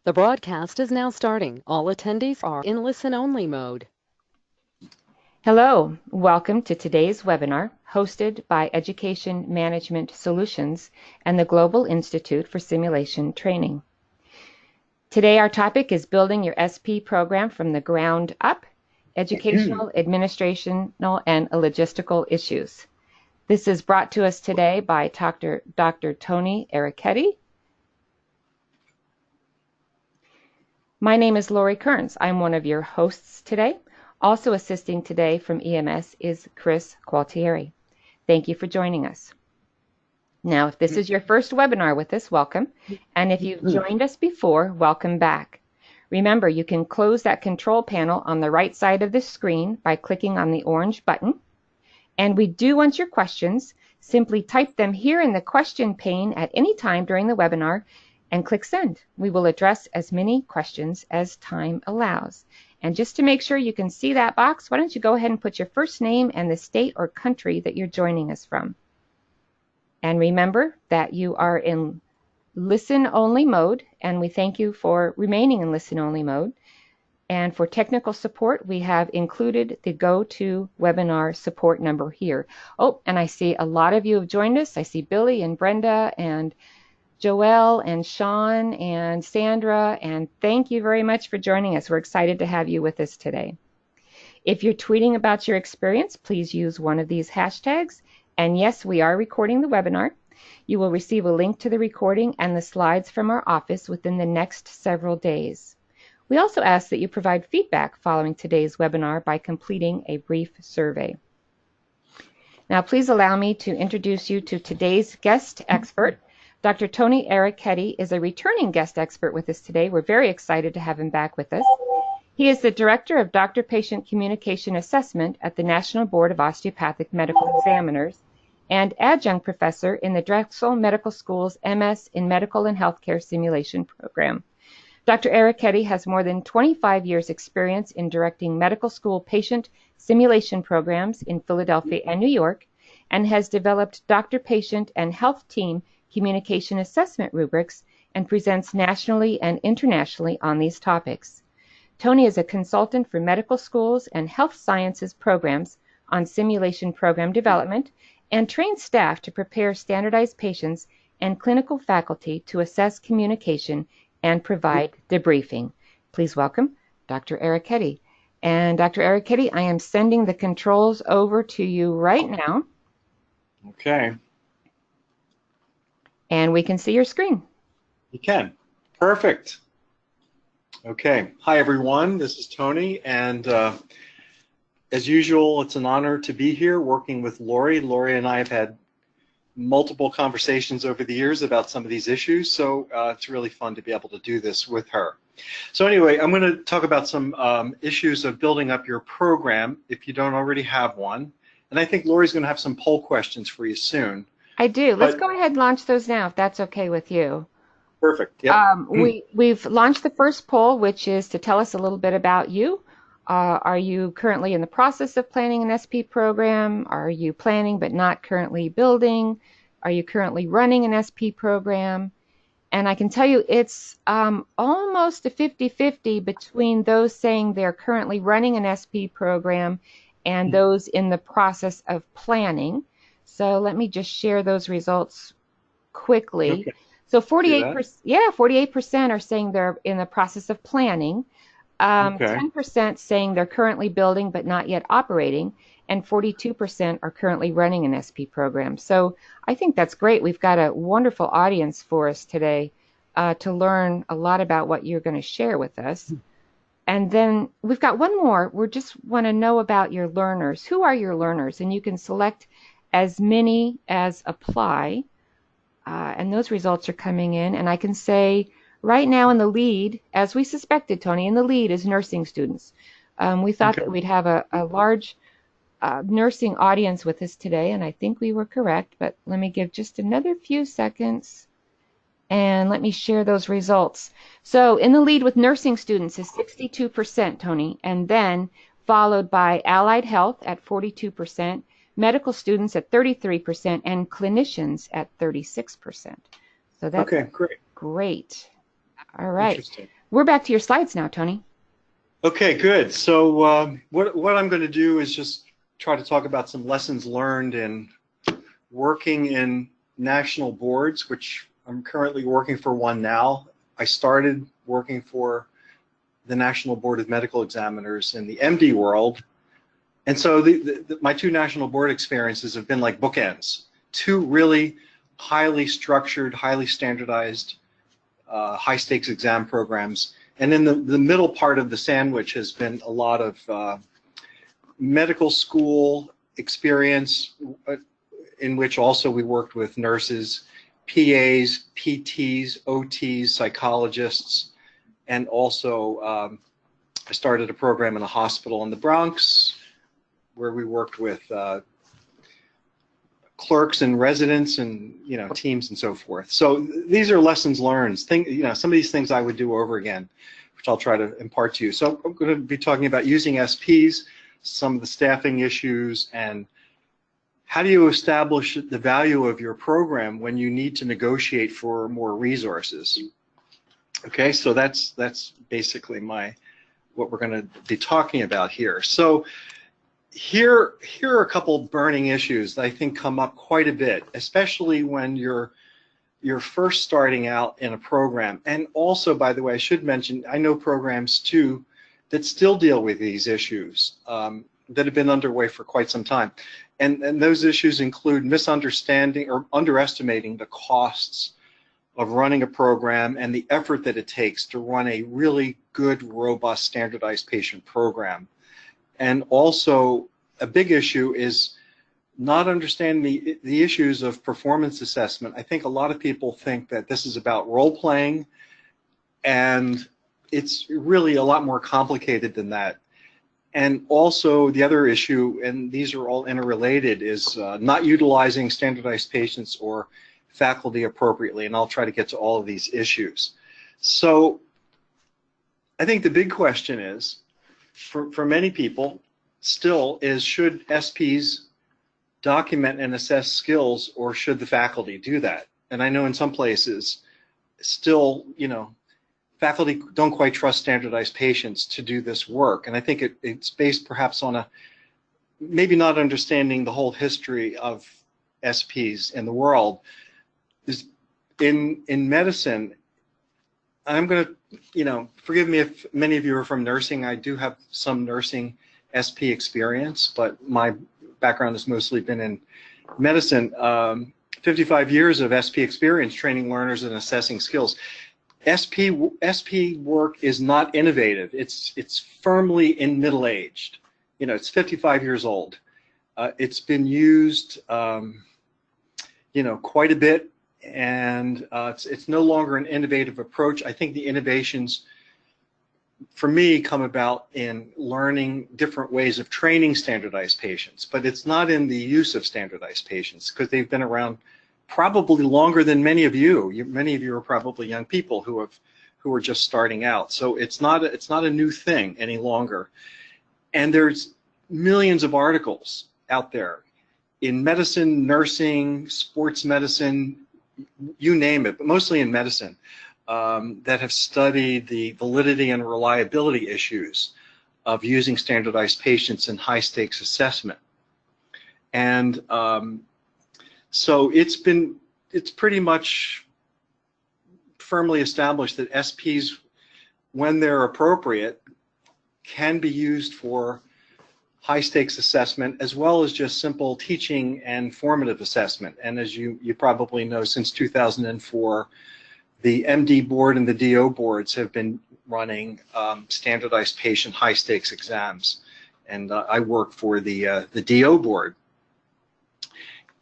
The broadcast is now starting. All attendees are in listen-only mode. Hello, welcome to today's webinar hosted by Education Management Solutions and the Global Institute for Simulation Training. Today our topic is building your SP program from the ground up, educational, administrational, and logistical issues. This is brought to us today by Dr. Tony Errichetti. My name is Lori Kearns. I'm one of your hosts today. Also assisting today from EMS is Chris Gualtieri. Thank you for joining us. Now, if this is your first webinar with us, welcome. And if you've joined us before, welcome back. Remember, you can close that control panel on the right side of the screen by clicking on the orange button. And we do want your questions. Simply type them here in the question pane at any time during the webinar and click send. We will address as many questions as time allows. And just to make sure you can see that box, why don't you go ahead and put your first name and the state or country that you're joining us from. And remember that you are in listen-only mode, and we thank you for remaining in listen-only mode. And for technical support, we have included the GoToWebinar support number here. Oh, and I see a lot of you have joined us. I see Billy and Brenda and Joelle and Sean and Sandra, and thank you very much for joining us. We're excited to have you with us today. If you're tweeting about your experience, please use one of these hashtags. And yes, we are recording the webinar. You will receive a link to the recording and the slides from our office within the next several days. We also ask that you provide feedback following today's webinar by completing a brief survey. Now, please allow me to introduce you to today's guest expert. Dr. Tony Errichetti is a returning guest expert with us today. We're very excited to have him back with us. He is the Director of Doctor-Patient Communication Assessment at the National Board of Osteopathic Medical Examiners and Adjunct Professor in the Drexel Medical School's MS in Medical and Healthcare Simulation Program. Dr. Errichetti has more than 25 years' experience in directing medical school patient simulation programs in Philadelphia and New York, and has developed doctor-patient and health team communication assessment rubrics and presents nationally and internationally on these topics. Tony is a consultant for medical schools and health sciences programs on simulation program development and trains staff to prepare standardized patients and clinical faculty to assess communication and provide debriefing. Please welcome Dr. Errichetti. And Dr. Errichetti, I am sending the controls over to you right now. Okay. And we can see your screen. You can. Perfect. Okay. Hi, everyone. This is Tony. And as usual, it's an honor to be here working with Lori. Lori and I have had multiple conversations over the years about some of these issues. So it's really fun to be able to do this with her. So anyway, I'm going to talk about some issues of building up your program if you don't already have one. And I think Lori's going to have some poll questions for you soon. I do. Let's go ahead and launch those now, if that's okay with you. Perfect. Yep. We've launched the first poll, which is to tell us a little bit about you. Are you currently in the process of planning an SP program? Are you planning but not currently building? Are you currently running an SP program? And I can tell you it's almost a 50-50 between those saying they're currently running an SP program and those in the process of planning. So let me just share those results quickly. Okay. So 48% are saying they're in the process of planning. 10% saying they're currently building but not yet operating, and 42% are currently running an SP program. So I think that's great. We've got a wonderful audience for us today to learn a lot about what you're going to share with us. And then we've got one more. We just want to know about your learners. Who are your learners? And you can select as many as apply. And those results are coming in. And I can say right now in the lead, as we suspected, Tony, in the lead is nursing students. We thought that we'd have a large nursing audience with us today, and I think we were correct. But let me give just another few seconds. And let me share those results. So in the lead with nursing students is 62%, Tony, and then followed by allied health at 42%, medical students at 33%, and clinicians at 36%. So that's okay, great. Great. All right. We're back to your slides now, Tony. Okay, good. So what I'm going to do is just try to talk about some lessons learned in working in national boards, which I'm currently working for one now. I started working for the National Board of Medical Examiners in the MD world. And so my two national board experiences have been like bookends, two really highly structured, highly standardized, high stakes exam programs. And in the middle part of the sandwich has been a lot of medical school experience, in which also we worked with nurses, PAs, PTs, OTs, psychologists, and also I started a program in a hospital in the Bronx where we worked with clerks and residents and teams and so forth. So these are lessons learned. Some of these things I would do over again, which I'll try to impart to you. So I'm going to be talking about using SPs, some of the staffing issues, and how do you establish the value of your program when you need to negotiate for more resources. Okay, so that's basically what we're going to be talking about here. So here are a couple burning issues that I think come up quite a bit, especially when you're first starting out in a program. And also, by the way, I should mention, I know programs too that still deal with these issues that have been underway for quite some time. And those issues include misunderstanding or underestimating the costs of running a program and the effort that it takes to run a really good, robust, standardized patient program. And also, a big issue is not understanding the issues of performance assessment. I think a lot of people think that this is about role playing, and it's really a lot more complicated than that. And also, the other issue, and these are all interrelated, is not utilizing standardized patients or faculty appropriately, and I'll try to get to all of these issues. So I think the big question is, for many people still, is should SPs document and assess skills, or should the faculty do that? And I know in some places still, faculty don't quite trust standardized patients to do this work. And I think it's based perhaps on maybe not understanding the whole history of SPs in the world. In medicine, I'm going to, forgive me if many of you are from nursing. I do have some nursing SP experience, but my background has mostly been in medicine. 55 years of SP experience training learners and assessing skills. SP work is not innovative. It's firmly in middle-aged. It's 55 years old. It's been used, quite a bit, and it's no longer an innovative approach. I think the innovations, for me, come about in learning different ways of training standardized patients, but it's not in the use of standardized patients, because they've been around probably longer than many of you. Many of you are probably young people who are just starting out. So it's not a new thing any longer. And there's millions of articles out there in medicine, nursing, sports medicine, you name it, but mostly in medicine, that have studied the validity and reliability issues of using standardized patients in high stakes assessment. And so it's pretty much firmly established that SPs, when they're appropriate, can be used for high stakes assessment as well as just simple teaching and formative assessment. And as you probably know, since 2004, the MD board and the DO boards have been running standardized patient high stakes exams. And I work for the DO board.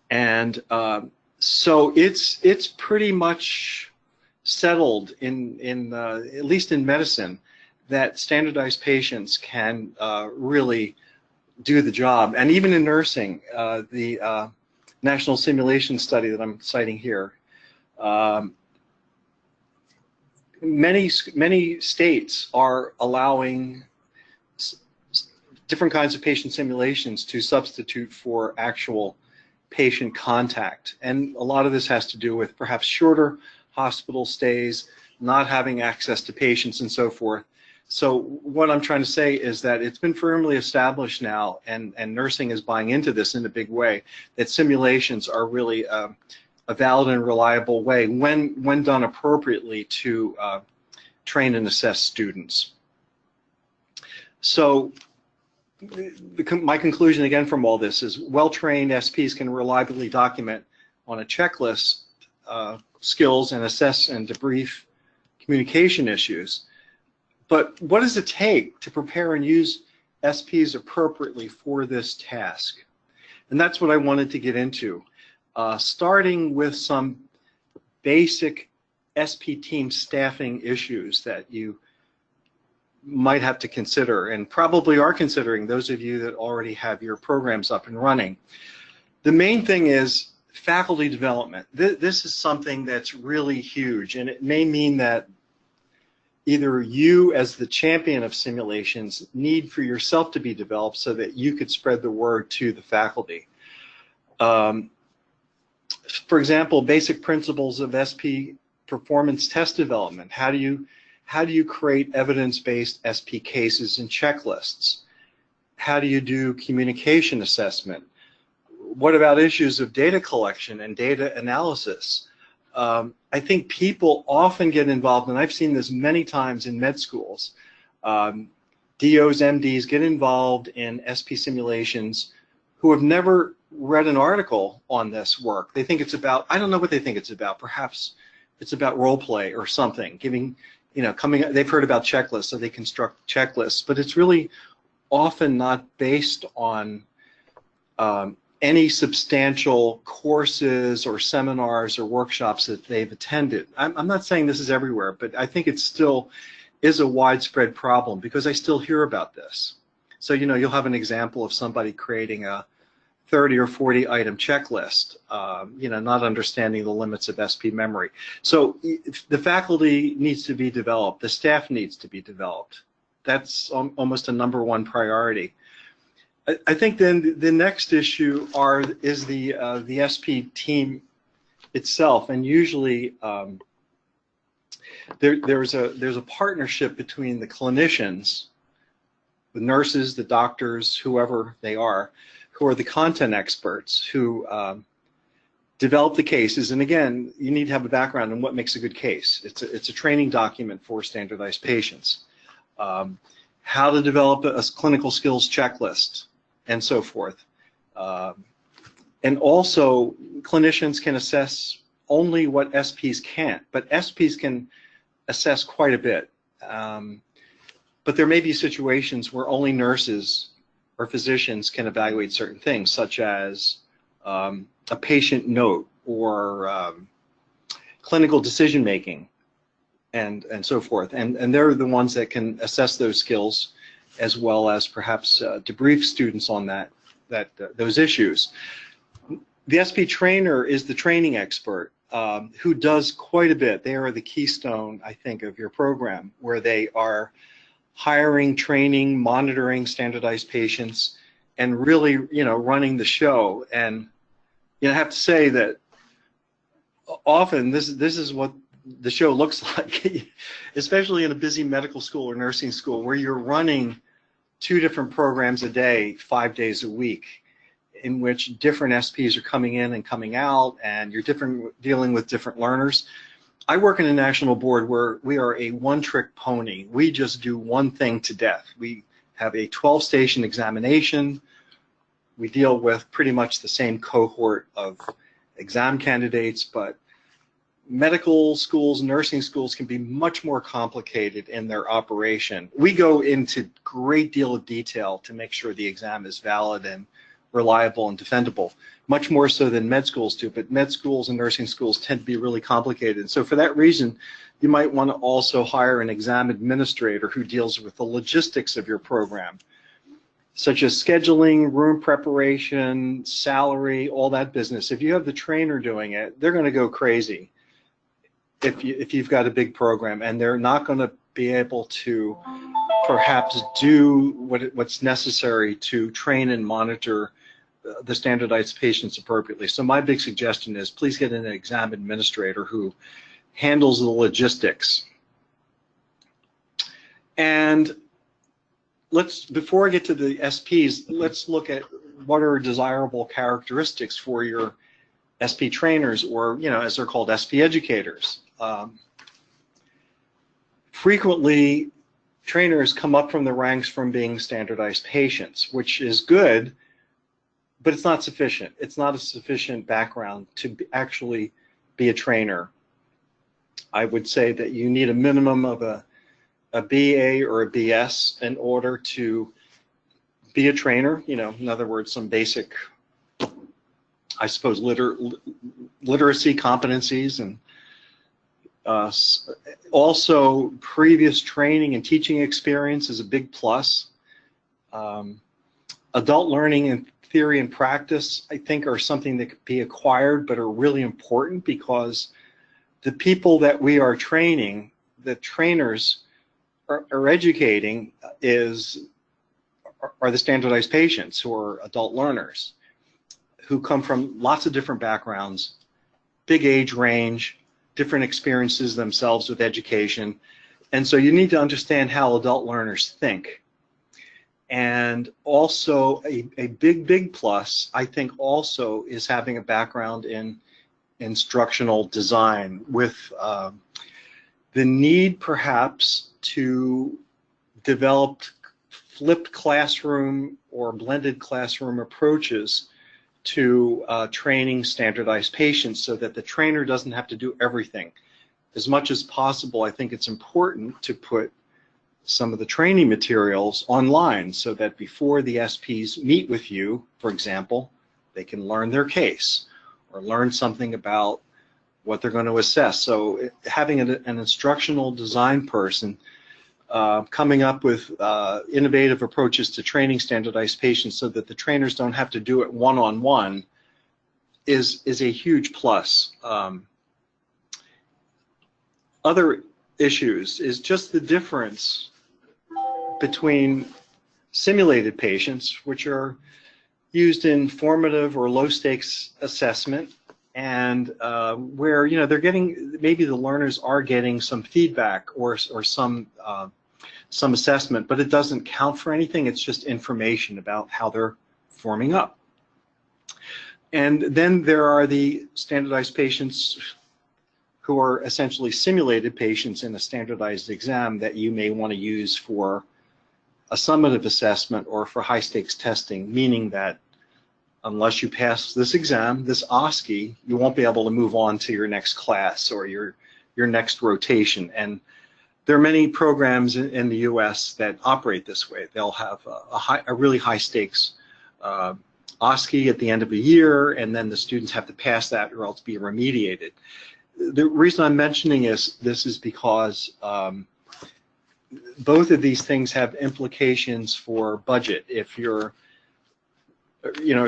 And so it's pretty much settled in at least in medicine, that standardized patients can really do the job. And even in nursing, the national simulation study that I'm citing here, many states are allowing different kinds of patient simulations to substitute for actual patient contact. And a lot of this has to do with perhaps shorter hospital stays, not having access to patients and so forth. So what I'm trying to say is that it's been firmly established now, and nursing is buying into this in a big way, that simulations are really a valid and reliable way, when done appropriately, to train and assess students. So my conclusion again from all this is well-trained SPs can reliably document on a checklist skills and assess and debrief communication issues. But what does it take to prepare and use SPs appropriately for this task? And that's what I wanted to get into, starting with some basic SP team staffing issues that you might have to consider, and probably are considering, those of you that already have your programs up and running. The main thing is faculty development. This is something that's really huge, and it may mean that either you, as the champion of simulations, need for yourself to be developed so that you could spread the word to the faculty. For example, basic principles of SP performance test development. How do you create evidence-based SP cases and checklists? How do you do communication assessment? What about issues of data collection and data analysis? I think people often get involved, and I've seen this many times in med schools. DOs, MDs get involved in SP simulations who have never read an article on this work. They think it's about, I don't know what they think it's about. Perhaps it's about role play or something, giving, they've heard about checklists, so they construct checklists, but it's really often not based on any substantial courses or seminars or workshops that they've attended. I'm not saying this is everywhere, but I think it still is a widespread problem because I still hear about this. So, you'll have an example of somebody creating a 30 or 40 item checklist, not understanding the limits of SP memory. So the faculty needs to be developed, the staff needs to be developed. That's almost a #1 priority. I think then the next issue is the SP team itself, and usually there's a partnership between the clinicians, the nurses, the doctors, whoever they are, who are the content experts who develop the cases. And again, you need to have a background in what makes a good case. It's a training document for standardized patients. How to develop a clinical skills checklist, and so forth. And also, clinicians can assess only what SPs can't, but SPs can assess quite a bit. But there may be situations where only nurses or physicians can evaluate certain things, such as a patient note or clinical decision making, and so forth. And they're the ones that can assess those skills, as well as perhaps debrief students on those issues. The SP trainer is the training expert who does quite a bit. They are the keystone, I think, of your program, where they are hiring, training, monitoring standardized patients, and really, running the show. And I have to say that often this is what the show looks like, especially in a busy medical school or nursing school, where you're running 2 different programs a day, 5 days a week, in which different SPs are coming in and coming out, and you're dealing with different learners. I work in a national board where we are a one-trick pony. We just do one thing to death. We have a 12-station examination. We deal with pretty much the same cohort of exam candidates, but medical schools, nursing schools can be much more complicated in their operation. We go into great deal of detail to make sure the exam is valid and reliable and defendable, much more so than med schools do, but med schools and nursing schools tend to be really complicated. So for that reason, you might want to also hire an exam administrator who deals with the logistics of your program, such as scheduling, room preparation, salary, all that business. If you have the trainer doing it, they're going to go crazy if you've got a big program, and they're not going to be able to perhaps do what's necessary to train and monitor the standardized patients appropriately. So my big suggestion is please get an exam administrator who handles the logistics. And before I get to the SPs, let's look at what are desirable characteristics for your SP trainers, or, as they're called, SP educators. Frequently, trainers come up from the ranks from being standardized patients, which is good, but it's not sufficient. It's not a sufficient background to actually be a trainer. I would say that you need a minimum of a BA or a BS in order to be a trainer. In other words, some basic, I suppose, literacy competencies, and also previous training and teaching experience is a big plus. Adult learning and theory and practice, I think, are something that could be acquired but are really important, because the people that we are training, the trainers are educating, are the standardized patients, who are adult learners, who come from lots of different backgrounds, big age range, different experiences themselves with education. And so you need to understand how adult learners think. And also a big plus, I think, also is having a background in instructional design, with the need perhaps to develop flipped classroom or blended classroom approaches to training standardized patients, so that the trainer doesn't have to do everything. As much as possible, I think it's important to put some of the training materials online, so that before the SPs meet with you, for example, they can learn their case or learn something about what they're going to assess. So having an instructional design person coming up with innovative approaches to training standardized patients, so that the trainers don't have to do it one-on-one, is a huge plus. Other issues is just the difference between simulated patients, which are used in formative or low stakes assessment, and where they're getting, maybe the learners are getting some feedback or some assessment, but it doesn't count for anything. It's just information about how they're forming up. And then there are the standardized patients who are essentially simulated patients in a standardized exam that you may want to use for a summative assessment or for high stakes testing, meaning that unless you pass this exam, this OSCE, you won't be able to move on to your next class or your next rotation. And there are many programs in the US that operate this way. They'll have a really high stakes OSCE at the end of a year, and then the students have to pass that or else be remediated. The reason I'm mentioning this is because both of these things have implications for budget. If you're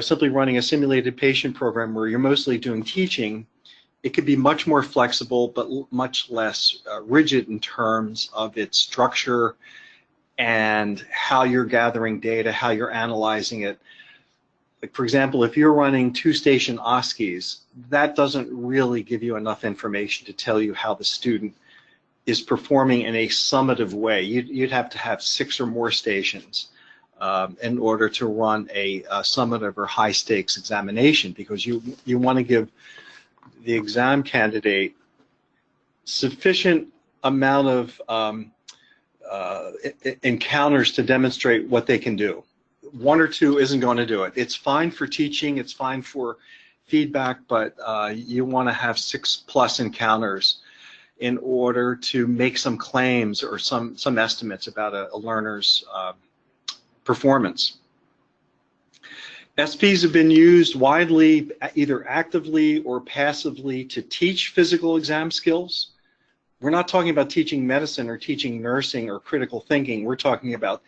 simply running a simulated patient program where you're mostly doing teaching, it could be much more flexible but much less rigid in terms of its structure and how you're gathering data, how you're analyzing it. Like, for example, if you're running 2-station OSCEs, that doesn't really give you enough information to tell you how the student is performing in a summative way. You'd have to have 6 or more stations in order to run a summative or high stakes examination, because you want to give the exam candidate sufficient amount of encounters to demonstrate what they can do. 1 or 2 isn't going to do it. It's fine for teaching, it's fine for feedback, but you want to have 6+ encounters in order to make some claims or some estimates about a learner's performance. SPs have been used widely, either actively or passively, to teach physical exam skills. We're not talking about teaching medicine or teaching nursing or critical thinking. We're talking about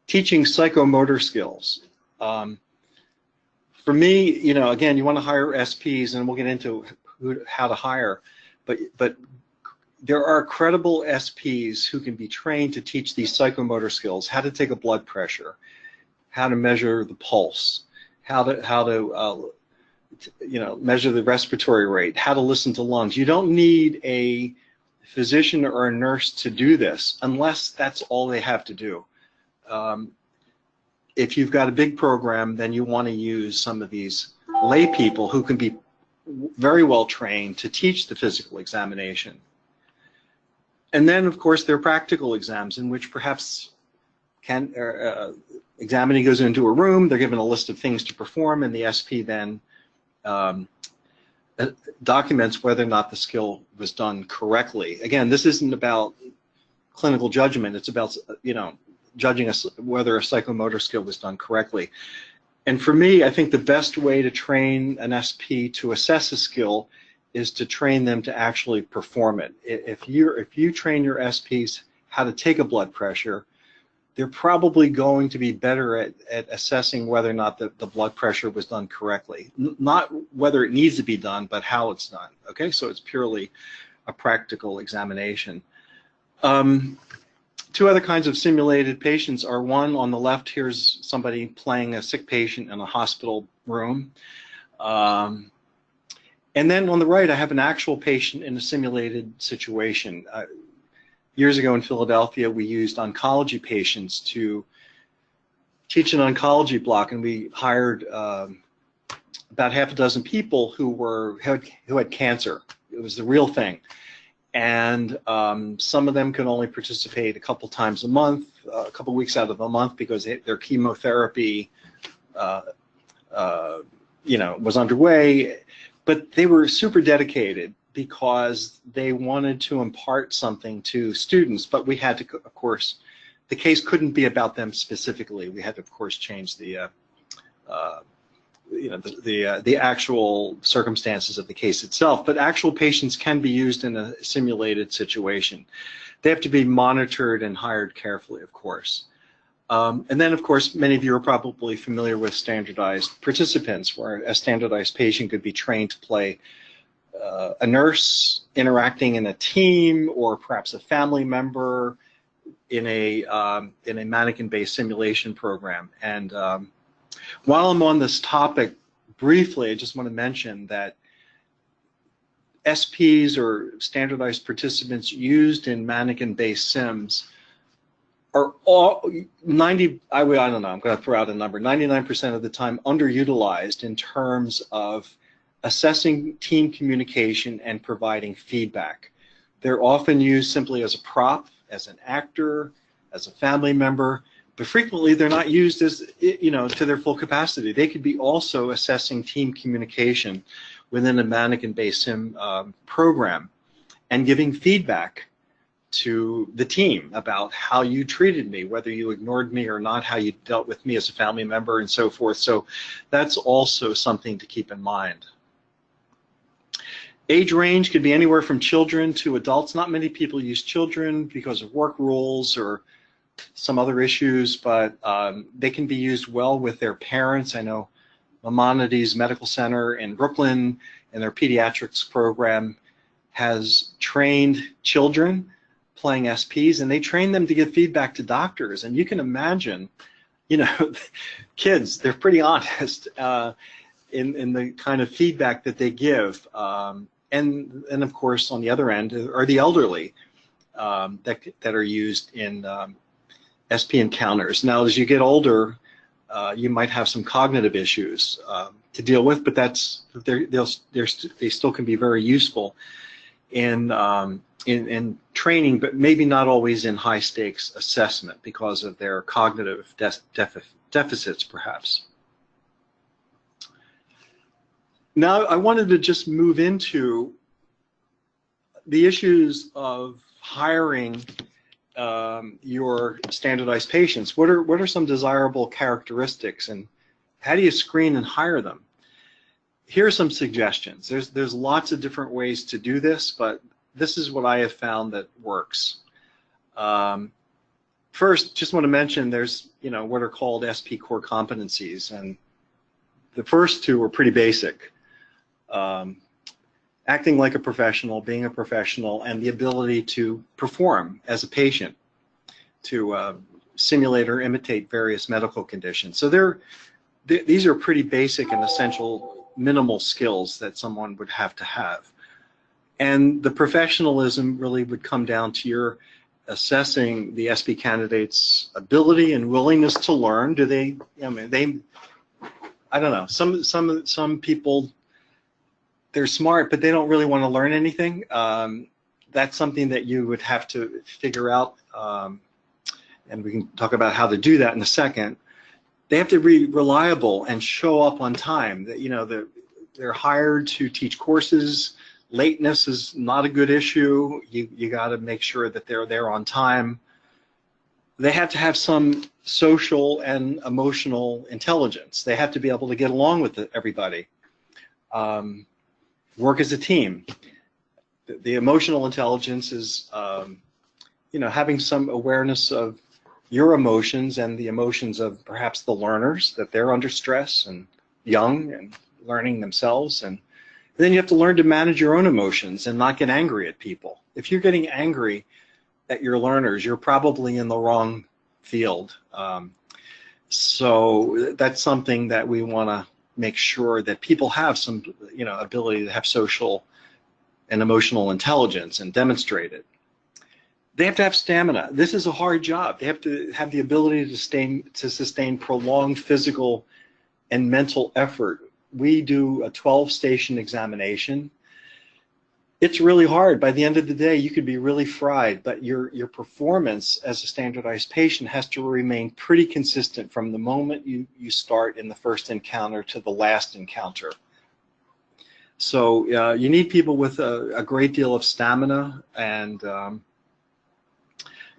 teaching psychomotor skills. For me, again, you want to hire SPs, and we'll get into how to hire, but there are credible SPs who can be trained to teach these psychomotor skills: how to take a blood pressure, how to measure the pulse, how to measure the respiratory rate, how to listen to lungs. You don't need a physician or a nurse to do this unless that's all they have to do. If you've got a big program, then you want to use some of these lay people who can be very well trained to teach the physical examination. And then, of course, there are practical exams in which perhaps examinee goes into a room, they're given a list of things to perform, and the SP then documents whether or not the skill was done correctly. Again, this isn't about clinical judgment. It's about, judging whether a psychomotor skill was done correctly. And for me, I think the best way to train an SP to assess a skill is to train them to actually perform it. If you train your SPs how to take a blood pressure, they're probably going to be better at assessing whether or not the blood pressure was done correctly. Not whether it needs to be done, but how it's done. Okay, so it's purely a practical examination. Two other kinds of simulated patients are, one on the left, here's somebody playing a sick patient in a hospital room. And then on the right, I have an actual patient in a simulated situation. Years ago in Philadelphia, we used oncology patients to teach an oncology block, and we hired about half a dozen people who had cancer. It was the real thing. And some of them could only participate a couple times a month, a couple weeks out of the month, because their chemotherapy, was underway. But they were super dedicated because they wanted to impart something to students. But we had to, of course, the case couldn't be about them specifically. We had to, of course, change the actual circumstances of the case itself. But actual patients can be used in a simulated situation. They have to be monitored and hired carefully, of course. And then, of course, many of you are probably familiar with standardized participants, where a standardized patient could be trained to play a nurse interacting in a team, or perhaps a family member in a mannequin-based simulation program. And while I'm on this topic, briefly, I just want to mention that SPs, or standardized participants used in mannequin-based sims, are all I don't know, I'm going to throw out a number, 99% of the time underutilized in terms of assessing team communication and providing feedback. They're often used simply as a prop, as an actor, as a family member, but frequently they're not used as, to their full capacity. They could be also assessing team communication within a mannequin-based sim program and giving feedback to the team about how you treated me, whether you ignored me or not, how you dealt with me as a family member, and so forth. So that's also something to keep in mind. Age range could be anywhere from children to adults. Not many people use children because of work rules or some other issues, but they can be used well with their parents. I know Maimonides Medical Center in Brooklyn, and their pediatrics program, has trained children playing SPs, and they train them to give feedback to doctors. And you can imagine, kids, they're pretty honest in the kind of feedback that they give. And of course, on the other end are the elderly that are used in SP encounters. Now, as you get older, you might have some cognitive issues to deal with, but they still can be very useful in training, but maybe not always in high stakes assessment because of their cognitive deficits, perhaps. Now, I wanted to just move into the issues of hiring your standardized patients. What are some desirable characteristics, and how do you screen and hire them? Here are some suggestions. There's lots of different ways to do this, but this is what I have found that works. First, just want to mention there's what are called SP core competencies, and the first two are pretty basic. Acting like a professional, being a professional, and the ability to perform as a patient, to simulate or imitate various medical conditions. So these are pretty basic and essential minimal skills that someone would have to have. And the professionalism really would come down to your assessing the SP candidate's ability and willingness to learn. Do they, I mean, I don't know, some people, they're smart, but they don't really want to learn anything. That's something that you would have to figure out, and we can talk about how to do that in a second. They have to be reliable and show up on time. That, you know, they're hired to teach courses. Lateness is not a good issue. You got to make sure that they're there on time. They have to have some social and emotional intelligence. They have to be able to get along with everybody. Work as a team. The emotional intelligence is, you know, having some awareness of your emotions and the emotions of perhaps the learners, that they're under stress and young and learning themselves. And then you have to learn to manage your own emotions and not get angry at people. If you're getting angry at your learners, you're probably in the wrong field. So that's something that we want to make sure that people have some, you know, ability to have social and emotional intelligence and demonstrate it. They have to have stamina. This is a hard job. They have to have the ability to sustain prolonged physical and mental effort. We do a 12-station examination. It's really hard. By the end of the day, you could be really fried, but your performance as a standardized patient has to remain pretty consistent from the moment you start in the first encounter to the last encounter. So you need people with a great deal of stamina, and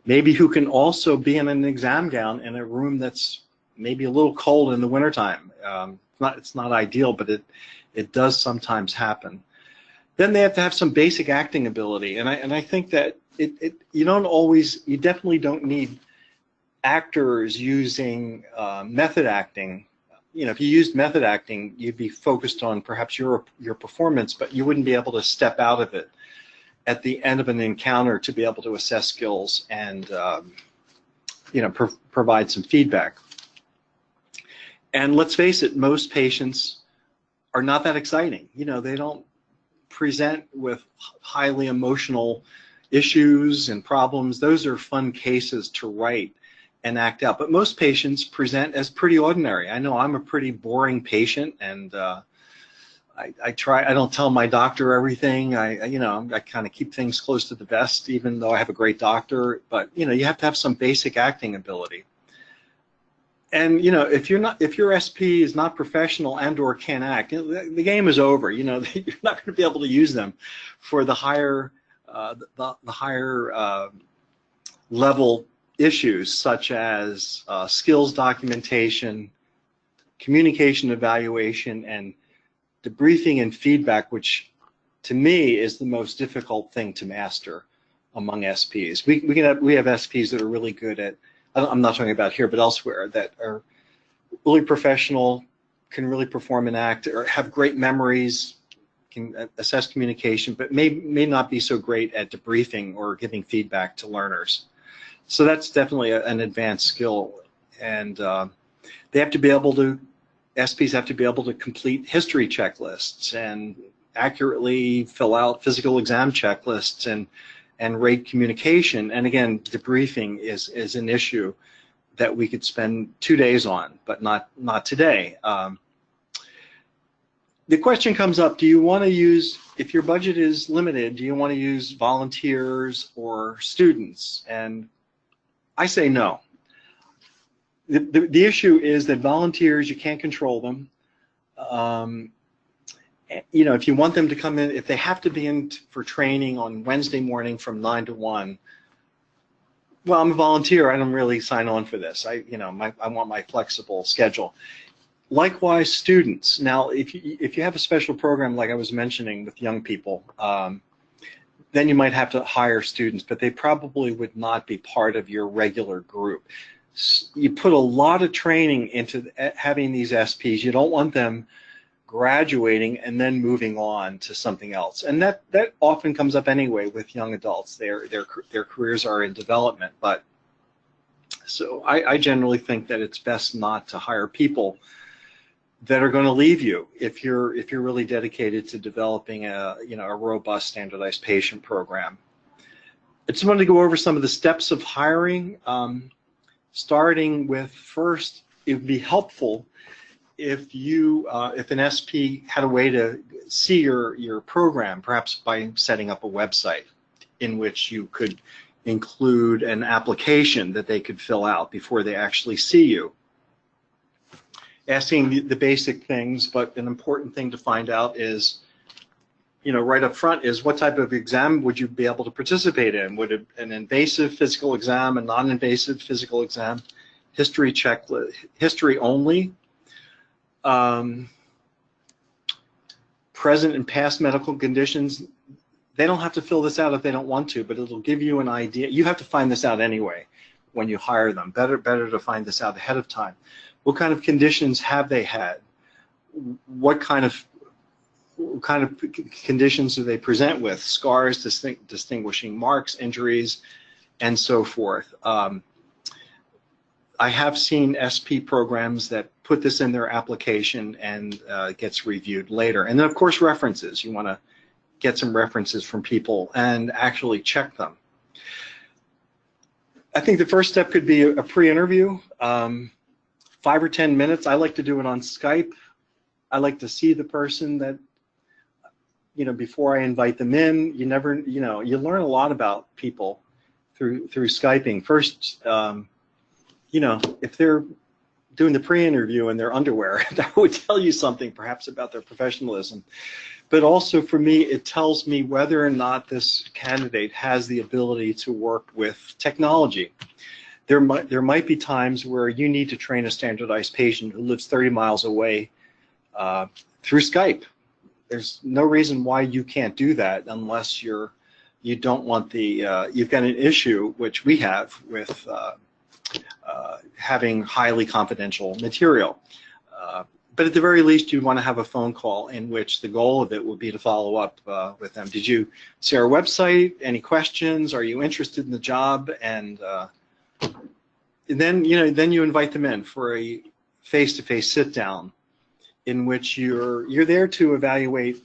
maybe who can also be in an exam gown in a room that's maybe a little cold in the wintertime. It's not ideal, but it does sometimes happen. Then they have to have some basic acting ability, and I think that you definitely don't need actors using method acting. You know, if you used method acting, you'd be focused on perhaps your performance, but you wouldn't be able to step out of it at the end of an encounter to be able to assess skills and you know, provide some feedback. And let's face it, most patients are not that exciting. You know, they don't present with highly emotional issues and problems. Those are fun cases to write and act out. But most patients present as pretty ordinary. I know I'm a pretty boring patient, and I don't tell my doctor everything. You know, I kind of keep things close to the vest, even though I have a great doctor. But, you know, you have to have some basic acting ability. And, you know, if your SP is not professional and/or can't act, the game is over. You know, you're not going to be able to use them for the higher level issues, such as skills documentation, communication evaluation, and debriefing and feedback, which to me is the most difficult thing to master among SPs. We have SPs that are really good at, I'm not talking about here, but elsewhere, that are really professional, can really perform and act, or have great memories, can assess communication, but may not be so great at debriefing or giving feedback to learners. So that's definitely an advanced skill. And they have to be able to, SPs have to be able to complete history checklists and accurately fill out physical exam checklists and rate communication. And again, debriefing is an issue that we could spend 2 days on, but not today. The question comes up, do you want to use, if your budget is limited, do you want to use volunteers or students? And I say no. The issue is that volunteers, you can't control them. You know, if you want them to come in, if they have to be in for training on Wednesday morning from 9 to 1, well, I'm a volunteer. I don't really sign on for this. I want my flexible schedule. Likewise, students. Now, if you have a special program like I was mentioning with young people, then you might have to hire students, but they probably would not be part of your regular group. You put a lot of training into having these SPs. You don't want them graduating and then moving on to something else, and that often comes up anyway with young adults. Their careers are in development, but so I generally think that it's best not to hire people that are going to leave you if you're really dedicated to developing a a robust standardized patient program. I just wanted to go over some of the steps of hiring, starting with first, it would be helpful if you if an SP had a way to see your program, perhaps by setting up a website in which you could include an application that they could fill out before they actually see you. Asking the basic things, but an important thing to find out is, right up front is what type of exam would you be able to participate in? Would it an invasive physical exam, a non-invasive physical exam, history checklist, history only, present and past medical conditions? They don't have to fill this out if they don't want to, but it'll give you an idea. You have to find this out anyway when you hire them. Better to find this out ahead of time. What kind of conditions have they had? What kind of conditions do they present with? Scars, distinguishing marks, injuries, and so forth. I have seen SP programs that put this in their application and gets reviewed later. And then, of course, references. You want to get some references from people and actually check them. I think the first step could be a pre-interview. 5 or 10 minutes. I like to do it on Skype. I like to see the person that, before I invite them in. You never, you learn a lot about people through Skyping. First, if they're doing the pre-interview in their underwear, that would tell you something perhaps about their professionalism. But also for me, it tells me whether or not this candidate has the ability to work with technology. There might be times where you need to train a standardized patient who lives 30 miles away through Skype. There's no reason why you can't do that unless you don't want you've got an issue, which we have with having highly confidential material. But at the very least, you want to have a phone call in which the goal of it would be to follow up with them. Did you see our website? Any questions? Are you interested in the job? And then you invite them in for a face-to-face sit-down in which you're there to evaluate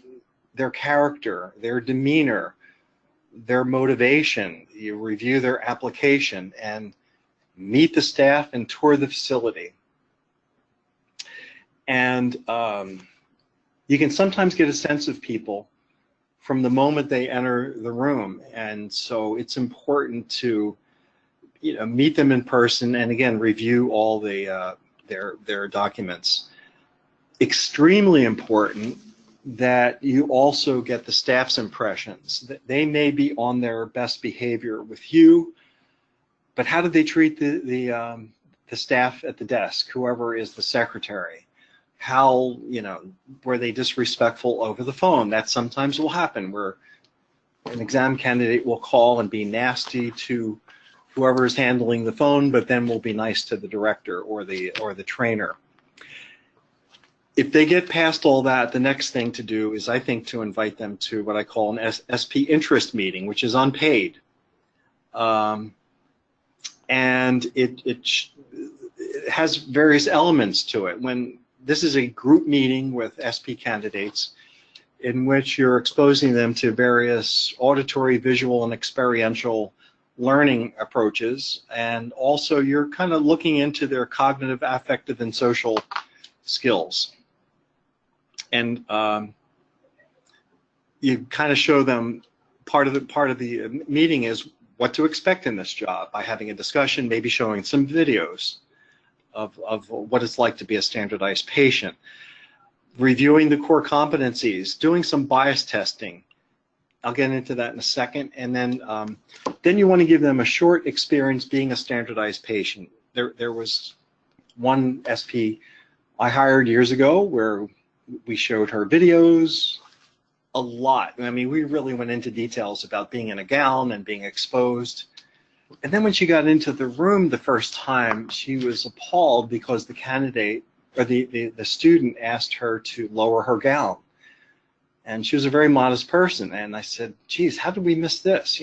their character, their demeanor, their motivation. You review their application and meet the staff and tour the facility. And you can sometimes get a sense of people from the moment they enter the room, and so it's important to meet them in person and again review all their documents. Extremely important that you also get the staff's impressions. They may be on their best behavior with you, but how did they treat the staff at the desk, whoever is the secretary? How, were they disrespectful over the phone? That sometimes will happen, where an exam candidate will call and be nasty to whoever is handling the phone, but then will be nice to the director or the trainer. If they get past all that, the next thing to do is, I think, to invite them to what I call an SP interest meeting, which is unpaid. And it has various elements to it. When this is a group meeting with SP candidates in which you're exposing them to various auditory, visual, and experiential learning approaches, and also you're kind of looking into their cognitive, affective, and social skills. And you kind of show them part of the meeting is what to expect in this job by having a discussion, maybe showing some videos of what it's like to be a standardized patient, reviewing the core competencies, doing some bias testing. I'll get into that in a second. And then you want to give them a short experience being a standardized patient. There was one SP I hired years ago where we showed her videos a lot. I mean, we really went into details about being in a gown and being exposed. And then when she got into the room the first time, she was appalled because the candidate or the student asked her to lower her gown. And she was a very modest person. And I said, geez, how did we miss this?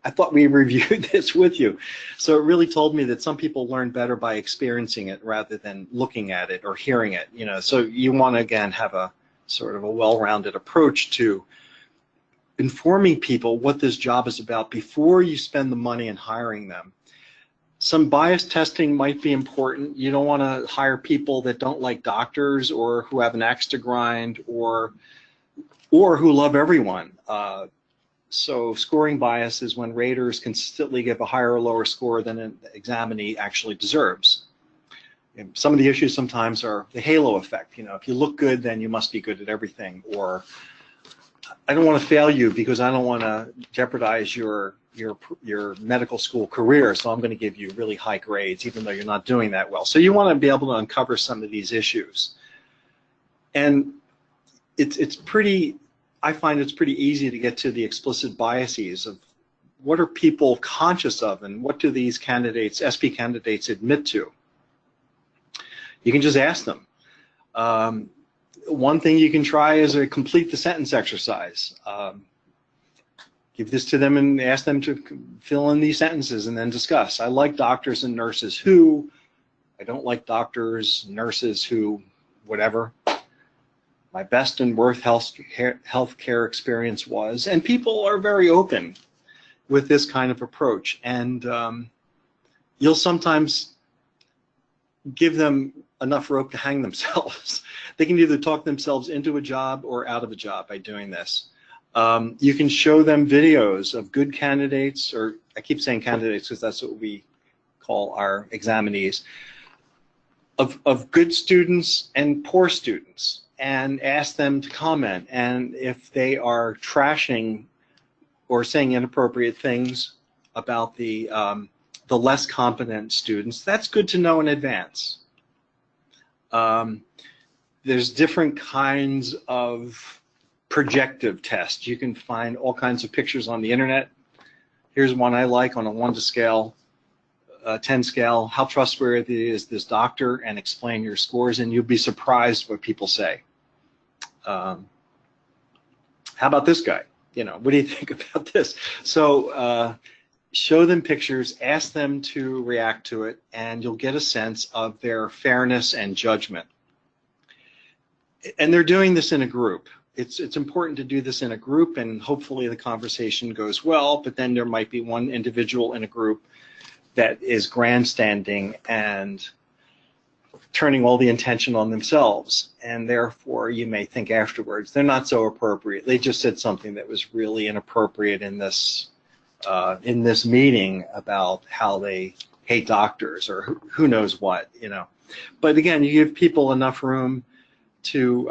I thought we reviewed this with you. So it really told me that some people learn better by experiencing it rather than looking at it or hearing it. So you want to, again, have a sort of a well-rounded approach to informing people what this job is about before you spend the money in hiring them. Some bias testing might be important. You don't want to hire people that don't like doctors or who have an axe to grind or who love everyone. So scoring bias is when raters consistently give a higher or lower score than an examinee actually deserves. And some of the issues sometimes are the halo effect. If you look good, then you must be good at everything. Or I don't want to fail you because I don't want to jeopardize your medical school career, so I'm going to give you really high grades even though you're not doing that well. So you want to be able to uncover some of these issues. And I find it's pretty easy to get to the explicit biases of what are people conscious of and what do these candidates, SP candidates, admit to. You can just ask them. One thing you can try is a complete the sentence exercise. Give this to them and ask them to fill in these sentences and then discuss. I like doctors and nurses who, I don't like doctors, nurses who, whatever. My best and worst healthcare experience was, and people are very open with this kind of approach. And you'll sometimes give them enough rope to hang themselves. They can either talk themselves into a job or out of a job by doing this. You can show them videos of good candidates, or I keep saying candidates because that's what we call our examinees, of good students and poor students, and ask them to comment. And if they are trashing or saying inappropriate things about the less competent students, that's good to know in advance. There's different kinds of projective tests. You can find all kinds of pictures on the internet. Here's one I like on a 1 to 10 scale. How trustworthy is this doctor? And explain your scores, and you'll be surprised what people say. How about this guy? What do you think about this? So show them pictures, ask them to react to it, and you'll get a sense of their fairness and judgment. And they're doing this in a group. It's important to do this in a group, and hopefully the conversation goes well, but then there might be one individual in a group that is grandstanding and turning all the attention on themselves, and therefore you may think afterwards they're not so appropriate. They just said something that was really inappropriate in this meeting about how they hate doctors or who knows what, But again, you give people enough room to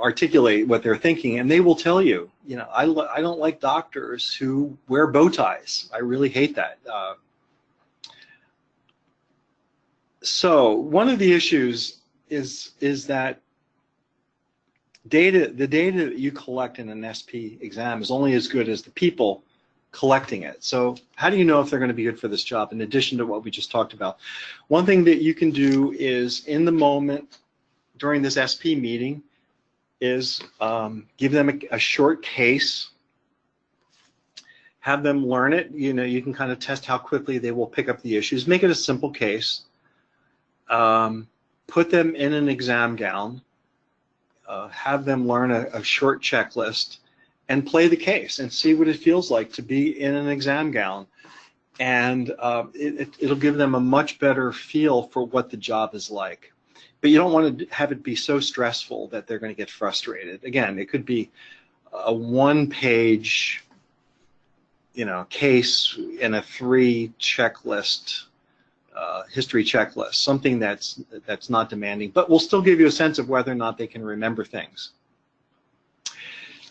articulate what they're thinking, and they will tell you, I don't like doctors who wear bow ties. I really hate that. So one of the issues is that the data that you collect in an SP exam is only as good as the people collecting it. So how do you know if they're going to be good for this job, in addition to what we just talked about? One thing that you can do is, in the moment during this SP meeting, is give them a short case, have them learn it. You can kind of test how quickly they will pick up the issues. Make it a simple case. Put them in an exam gown, have them learn a short checklist, and play the case and see what it feels like to be in an exam gown. And it'll give them a much better feel for what the job is like. But you don't want to have it be so stressful that they're going to get frustrated. Again, it could be a 1-page, case in a 3 checklist, history checklist, something that's not demanding, but will still give you a sense of whether or not they can remember things.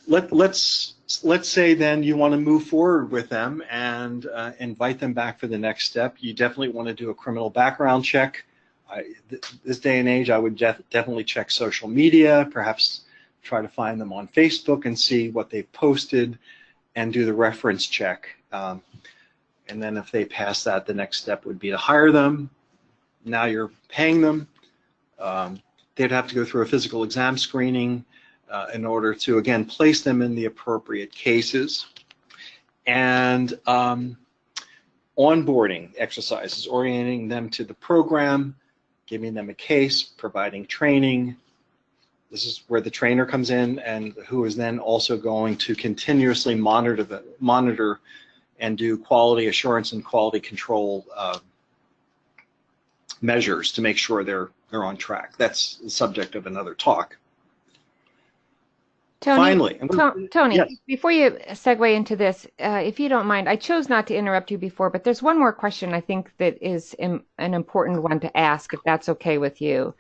Let's say then you want to move forward with them and invite them back for the next step. You definitely want to do a criminal background check. This day and age, I would definitely check social media, perhaps try to find them on Facebook and see what they've posted, and do the reference check. And then if they pass that, the next step would be to hire them. Now you're paying them. They'd have to go through a physical exam screening in order to, again, place them in the appropriate cases. and onboarding exercises, orienting them to the program, giving them a case, providing training. This is where the trainer comes in, and who is then also going to continuously monitor and do quality assurance and quality control measures to make sure they're on track. That's the subject of another talk. Tony, Finally, Tony, yes. Before you segue into this, if you don't mind, I chose not to interrupt you before, but there's one more question I think that is an important one to ask, if that's okay with you,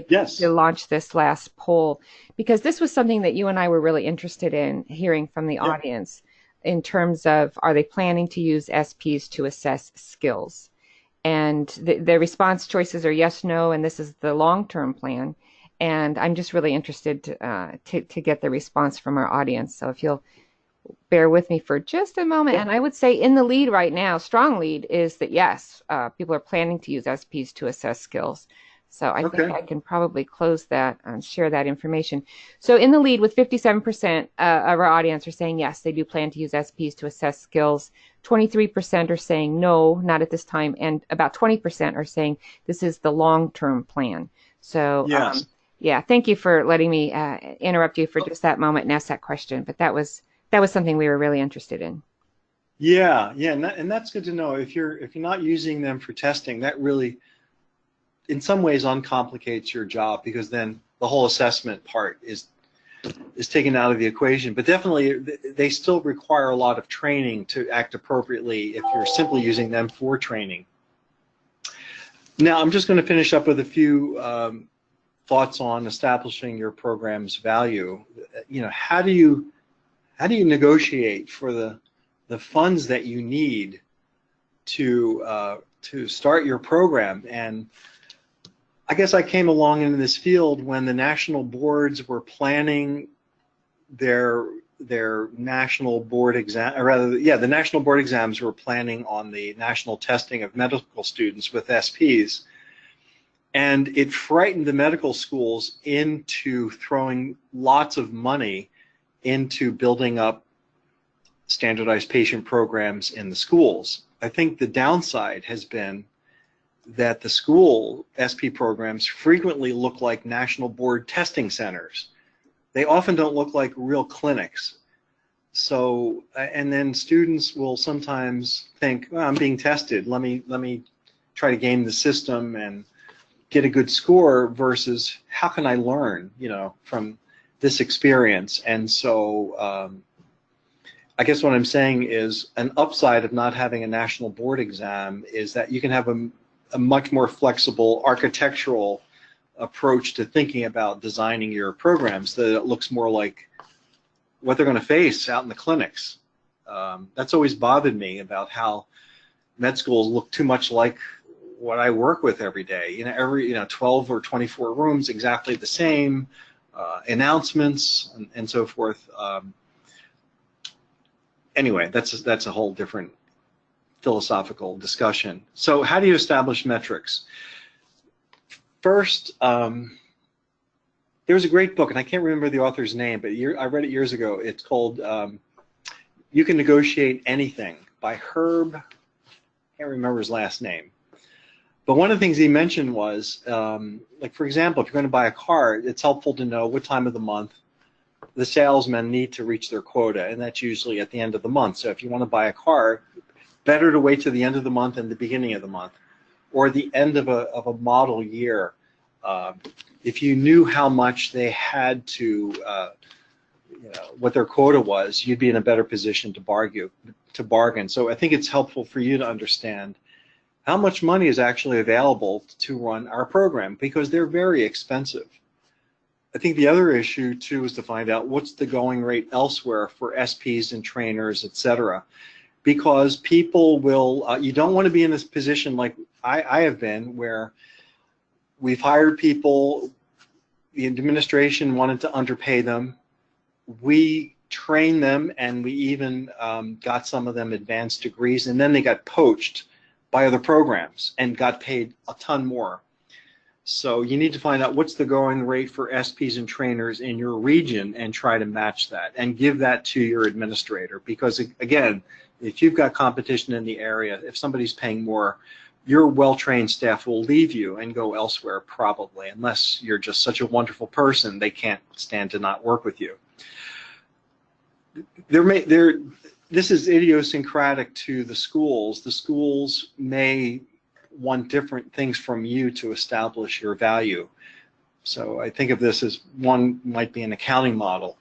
Yes. to launch this last poll, because this was something that you and I were really interested in hearing from the audience in terms of, are they planning to use SPs to assess skills? And the response choices are yes, no, and this is the long-term plan. And I'm just really interested to get the response from our audience. So if you'll bear with me for just a moment. And I would say in the lead right now, strong lead is that yes, people are planning to use SPs to assess skills. So I think I can probably close that and share that information. So in the lead with 57% of our audience are saying yes, they do plan to use SPs to assess skills. 23% are saying no, not at this time. And about 20% are saying this is the long-term plan. So Yes. yeah, thank you for letting me interrupt you for just that moment and ask that question. But that was something we were really interested in. Yeah, and that's good to know. If you're not using them for testing, that really, in some ways, uncomplicates your job, because then the whole assessment part is taken out of the equation. But definitely, they still require a lot of training to act appropriately if you're simply using them for training. Now, I'm just going to finish up with a few thoughts on establishing your program's value. You know, how do you negotiate for the funds that you need to start your program? And I guess I came along into this field when the national boards were planning their national board exam, or rather, the national board exams were planning on the national testing of medical students with SPs. And it frightened the medical schools into throwing lots of money into building up standardized patient programs in the schools. I think the downside has been that the school SP programs frequently look like national board testing centers. They often don't look like real clinics. So, and then students will sometimes think, well, I'm being tested. Let me try to game the system and get a good score, versus how can I learn, you know, from this experience. And so I guess what I'm saying is an upside of not having a national board exam is that you can have a much more flexible architectural approach to thinking about designing your programs that looks more like what they're going to face out in the clinics. That's always bothered me about how med schools look too much like what I work with every day. You know, 12 or 24 rooms exactly the same, announcements and so forth. Anyway, that's a whole different philosophical discussion. So how do you establish metrics? First, there was a great book, and I can't remember the author's name, but I read it years ago. It's called You Can Negotiate Anything by Herb, I can't remember his last name. But one of the things he mentioned was, like, for example, if you're going to buy a car, it's helpful to know what time of the month the salesmen need to reach their quota, and that's usually at the end of the month. So if you want to buy a car, better to wait to the end of the month than the beginning of the month, or the end of a model year. If you knew how much they had to, you know, what their quota was, you'd be in a better position to bargain. So I think it's helpful for you to understand how much money is actually available to run our program, because they're very expensive. I think the other issue too is to find out what's the going rate elsewhere for SPs and trainers, etc. Because people will, you don't want to be in this position like I have been, where we've hired people, the administration wanted to underpay them, we trained them, and we even got some of them advanced degrees, and then they got poached by other programs and got paid a ton more. So you need to find out what's the going rate for SPs and trainers in your region and try to match that and give that to your administrator, because again, if you've got competition in the area, if somebody's paying more, your well-trained staff will leave you and go elsewhere probably, unless you're just such a wonderful person they can't stand to not work with you. This is idiosyncratic to the schools. The schools may want different things from you to establish your value. So I think of this as one might be an accounting model,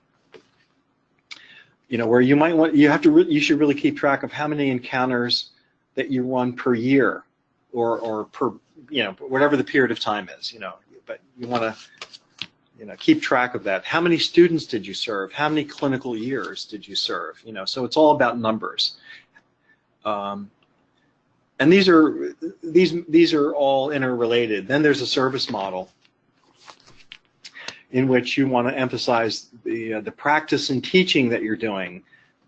where you should really keep track of how many encounters that you run per year, or per, whatever the period of time is, but you want to, keep track of that. How many students did you serve? How many clinical years did you serve? So it's all about numbers. And these are all interrelated. Then there's a service model in which you want to emphasize the practice and teaching that you're doing,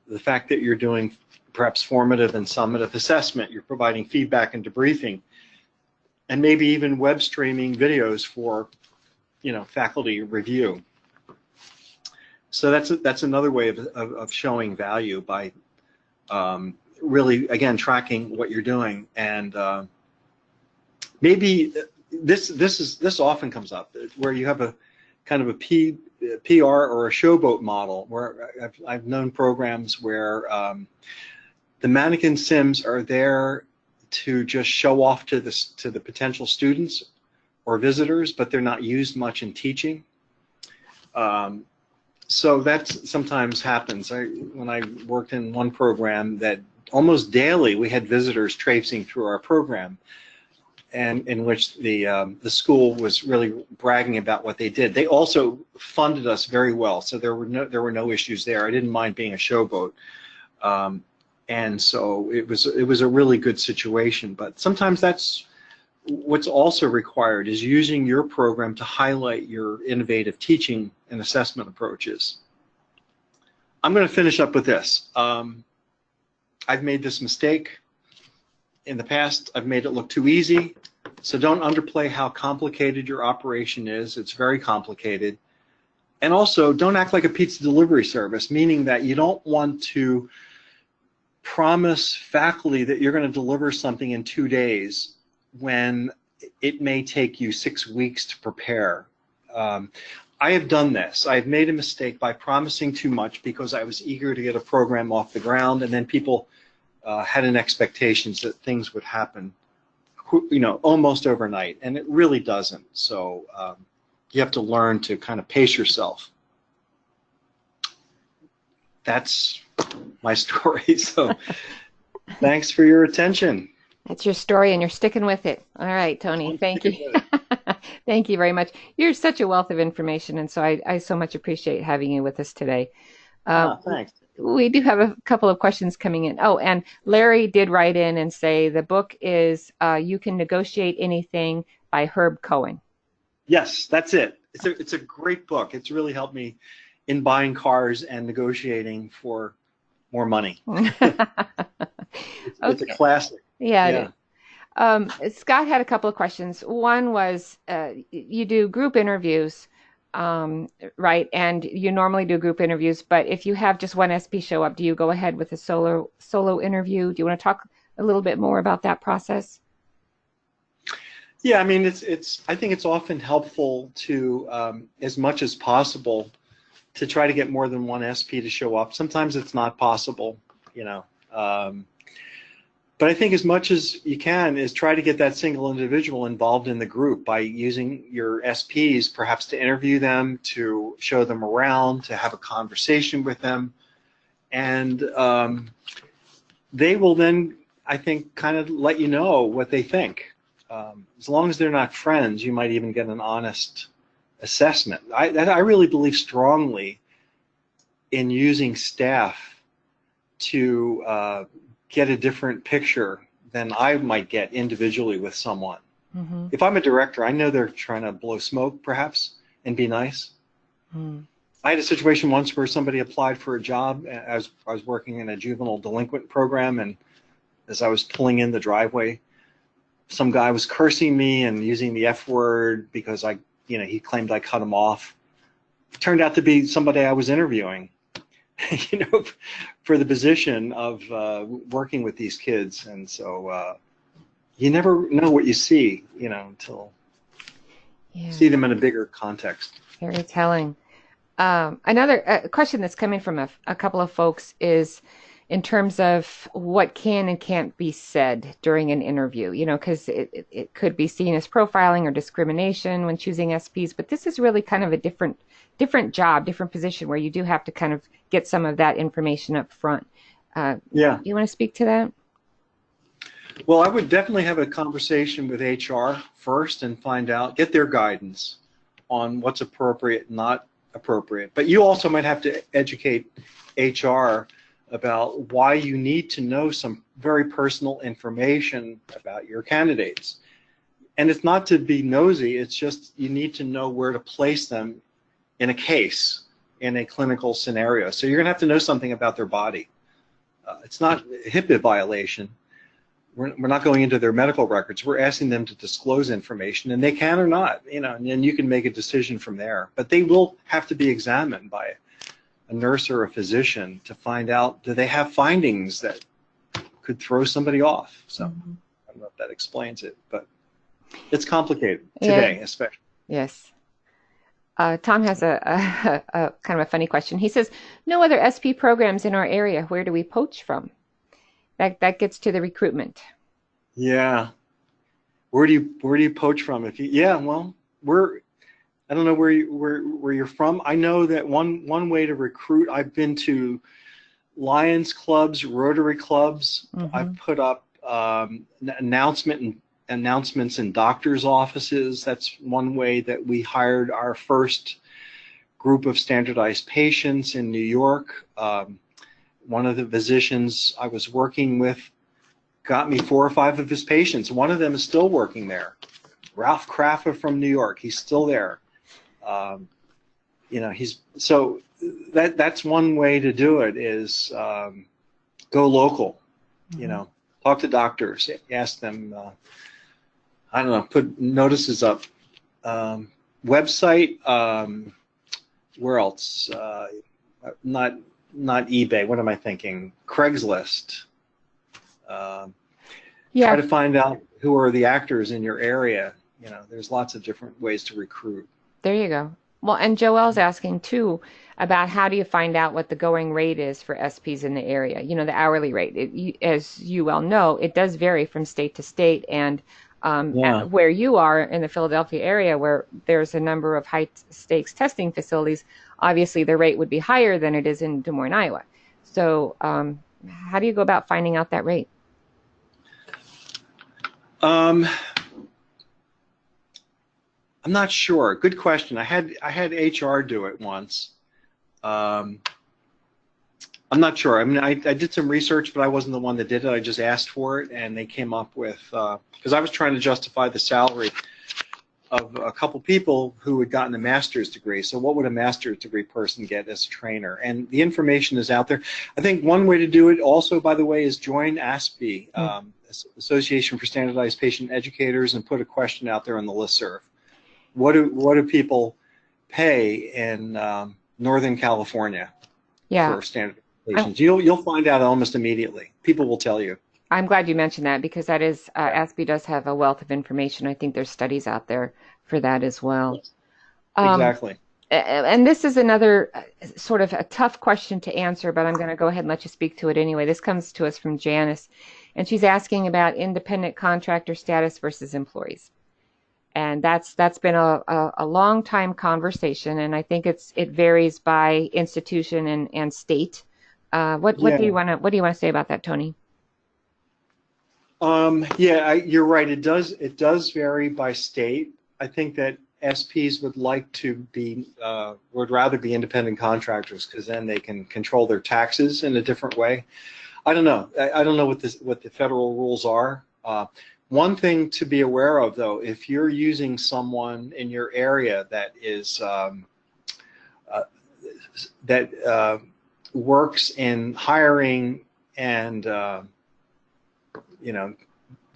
the fact that you're doing perhaps formative and summative assessment, you're providing feedback and debriefing, and maybe even web streaming videos for faculty review. So that's another way of showing value by really, again, tracking what you're doing. And maybe this often comes up, where you have a kind of a PR or a showboat model, where I've known programs where the mannequin sims are there to just show off to the potential students or visitors, but they're not used much in teaching. So that sometimes happens. When I worked in one program, that almost daily we had visitors traipsing through our program, and in which the school was really bragging about what they did. They also funded us very well, so there were no issues there. I didn't mind being a showboat, and so it was a really good situation. But sometimes that's what's also required, is using your program to highlight your innovative teaching and assessment approaches. I'm going to finish up with this. I've made this mistake in the past. I've made it look too easy. So don't underplay how complicated your operation is. It's very complicated. And also, don't act like a pizza delivery service, meaning that you don't want to promise faculty that you're going to deliver something in 2 days when it may take you 6 weeks to prepare. I have done this. I've made a mistake by promising too much because I was eager to get a program off the ground, and then people had an expectation that things would happen, almost overnight, and it really doesn't. So you have to learn to kind of pace yourself. That's my story. So thanks for your attention. That's your story, and you're sticking with it. All right, Tony, thank you. Thank you very much. You're such a wealth of information, and so I so much appreciate having you with us today. Thanks. We do have a couple of questions coming in. Oh, and Larry did write in and say the book is You Can Negotiate Anything by Herb Cohen. Yes, that's it. It's a great book. It's really helped me in buying cars and negotiating for more money. It's a classic. Yeah. Scott had a couple of questions. One was, you do group interviews, right? And you normally do group interviews, but if you have just one SP show up, do you go ahead with a solo interview? Do you want to talk a little bit more about that process? Yeah, I mean, I think it's often helpful to, as much as possible, to try to get more than one SP to show up. Sometimes it's not possible, but I think as much as you can is try to get that single individual involved in the group by using your SPs, perhaps to interview them, to show them around, to have a conversation with them. And they will then, I think, kind of let you know what they think. As long as they're not friends, you might even get an honest assessment. I really believe strongly in using staff to get a different picture than I might get individually with someone. Mm-hmm. If I'm a director, I know they're trying to blow smoke, perhaps, and be nice. Mm. I had a situation once where somebody applied for a job. I was working in a juvenile delinquent program, and as I was pulling in the driveway, some guy was cursing me and using the F word because he claimed I cut him off. It turned out to be somebody I was interviewing. you know, for the position of working with these kids. And so you never know what you see, you know, until you see them in a bigger context. Very telling. Another question that's coming from a couple of folks is in terms of what can and can't be said during an interview, you know, because it could be seen as profiling or discrimination when choosing SPs, but this is really kind of a different job, different position where you do have to kind of get some of that information up front. Yeah. You want to speak to that? Well, I would definitely have a conversation with HR first and find out, get their guidance on what's appropriate, not appropriate. But you also might have to educate HR about why you need to know some very personal information about your candidates. And it's not to be nosy, it's just you need to know where to place them in a case, in a clinical scenario. So you're going to have to know something about their body. It's not a HIPAA violation. We're not going into their medical records. We're asking them to disclose information, and they can or not, you know, and then you can make a decision from there. But they will have to be examined by a nurse or a physician to find out, do they have findings that could throw somebody off? So I don't know if that explains it, but it's complicated today, especially. Yes. Tom has a kind of a funny question. He says, no other SP programs in our area. Where do we poach from? That gets to the recruitment. Yeah. Where do you poach from? Well, I don't know where you're from. I know that one way to recruit, I've been to Lions clubs, Rotary clubs. I've put up announcements in doctors' offices. That's one way that we hired our first group of standardized patients in New York. One of the physicians I was working with got me 4 or 5 of his patients. One of them is still working there. Ralph Craffa from New York. He's still there. You know, that's one way to do it is go local. You know, talk to doctors, ask them. I don't know, put notices up. Website. Where else? Not eBay. What am I thinking? Craigslist. Try to find out who are the actors in your area. You know, there's lots of different ways to recruit. There you go. Well, and Joelle's asking too about how do you find out what the going rate is for SPs in the area? You know, the hourly rate. As you well know, it does vary from state to state, and where you are in the Philadelphia area, where there's a number of high stakes testing facilities, obviously the rate would be higher than it is in Des Moines, Iowa. So how do you go about finding out that rate? I'm not sure. Good question. I had HR do it once. I'm not sure. I mean, I did some research, but I wasn't the one that did it. I just asked for it, and they came up with, because I was trying to justify the salary of a couple people who had gotten a master's degree. So what would a master's degree person get as a trainer? And the information is out there. I think one way to do it also, by the way, is join ASPE, Association for Standardized Patient Educators, and put a question out there on the listserv. What do people pay in Northern California for standard patients? You'll find out almost immediately. People will tell you. I'm glad you mentioned that, because that is ASPE does have a wealth of information. I think there's studies out there for that as well. Exactly. And this is another sort of a tough question to answer, but I'm going to go ahead and let you speak to it anyway. This comes to us from Janice, and she's asking about independent contractor status versus employees. And that's been a long time conversation, and I think it varies by institution and state. What do you want to say about that, Tony? You're right. It does vary by state. I think that SPs would rather be independent contractors, because then they can control their taxes in a different way. I don't know. I don't know what the federal rules are. One thing to be aware of, though, if you're using someone in your area that is works in hiring and